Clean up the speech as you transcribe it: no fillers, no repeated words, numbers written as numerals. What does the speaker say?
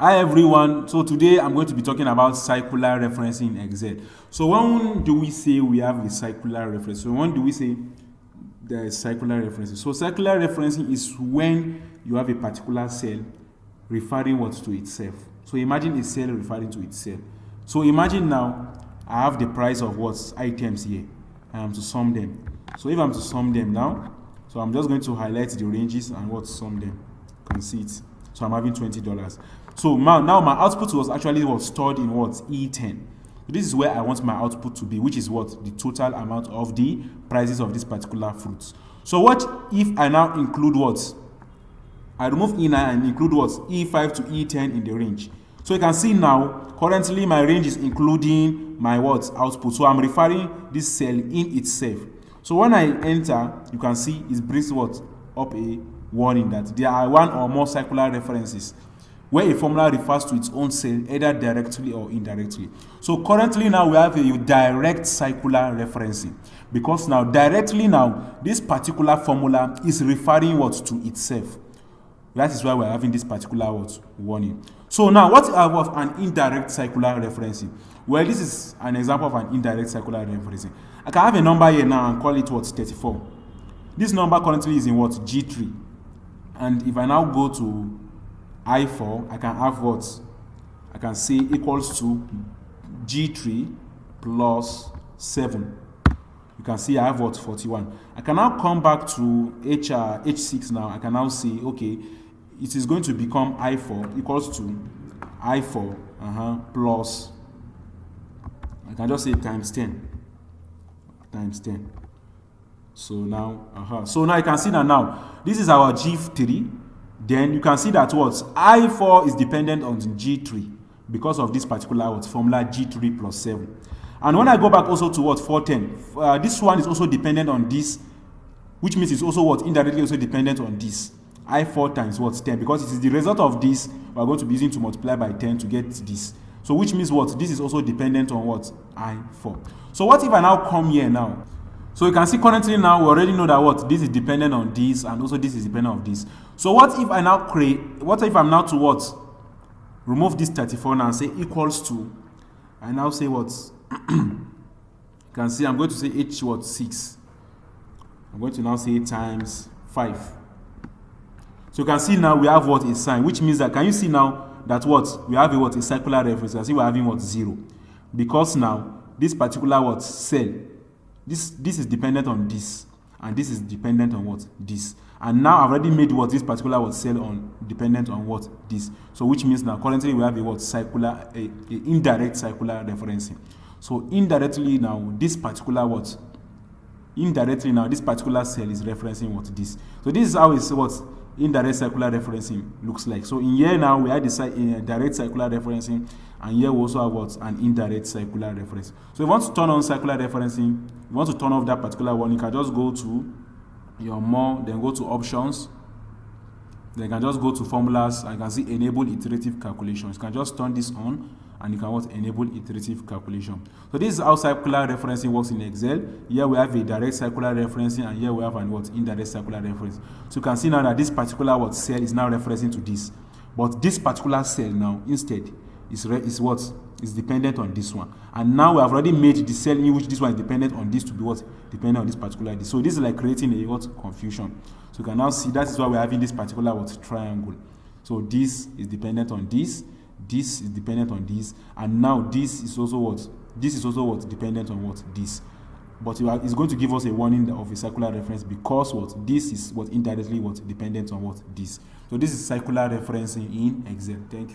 Hi everyone, so today I'm going to be talking about circular referencing in Excel. So when do we say we have a circular reference? So when do we say there is circular referencing? So circular referencing is when you have a particular cell referring what to itself. So imagine a cell referring to itself. So imagine now I have the price of what items here. I am to sum them. So if I'm to sum them now, so I'm just going to highlight the ranges and what sum them. You can see it. So I'm having $20. So now my output was actually stored in what E10. This is where I want my output to be, which is what the total amount of the prices of this particular fruits. So what if I now include what? I remove E9 and include what? E5 to E10 in the range. So you can see now, currently my range is including my what? Output. So I'm referring this cell in itself. So when I enter, you can see it brings what? Up a warning that there are one or more circular references where a formula refers to its own cell either directly or indirectly. So currently now we have a direct circular referencing, because now directly now this particular formula is referring what to itself. That is why we're having this particular what warning. So now what about an indirect circular referencing? Well, this is an example of an indirect circular referencing. I can have a number here now and call it what 34. This number currently is in what G3. And if I now go to I4, I can have what? I can say equals to G3 plus 7. You can see I have what? 41. I can now come back to H6 now. I can now say, okay, it is going to become I4 equals to I4 plus, I can just say times 10. Times 10. So now, so now you can see that now, this is our G3. Then you can see that what I4 is dependent on G3 because of this particular what formula G3 plus 7. And when I go back also to what 410, this one is also dependent on this, which means it's also what indirectly also dependent on this I4 times what 10, because it is the result of this we are going to be using to multiply by 10 to get this. So which means what this is also dependent on what I4. So what if I now come here now? So you can see currently now we already know that what this is dependent on this and also this is dependent on this. So what if I now what if I'm now to what? Remove this 34 now and say equals to, I now say what? You can see I'm going to say H what 6. I'm going to now say times 5. So you can see now we have what a sign, which means that, can you see now that what we have a what a circular reference? You can see we're having what 0, because now this particular what cell, this is dependent on this, and this is dependent on what this, and now I've already made what this particular what cell on dependent on what this. So which means now currently we have a what circular a indirect circular referencing. So indirectly now this particular what indirectly now this particular cell is referencing what this. So this is how it's what indirect circular referencing looks like. So in here now we had the direct circular referencing, and here we also have what an indirect circular reference. So if you want to turn on circular referencing, if you want to turn off that particular one, you can just go to your more, then go to options, then you can just go to formulas and you can see enable iterative calculations. You can just turn this on and you can what enable iterative calculation. So this is how circular referencing works in Excel. Here we have a direct circular referencing, and here we have an what indirect circular reference. So you can see now that this particular what cell is now referencing to this, but this particular cell now instead is what is dependent on this one, and now we have already made the cell in which this one is dependent on this to be what dependent on this particular this. So this is like creating a what confusion. So you can now see that is why we're having this particular what triangle. So this is dependent on this, this is dependent on this, and now this is also what dependent on what this. But it's going to give us a warning of a circular reference, because what this is what indirectly what dependent on what this. So this is circular referencing in Excel. Thank you.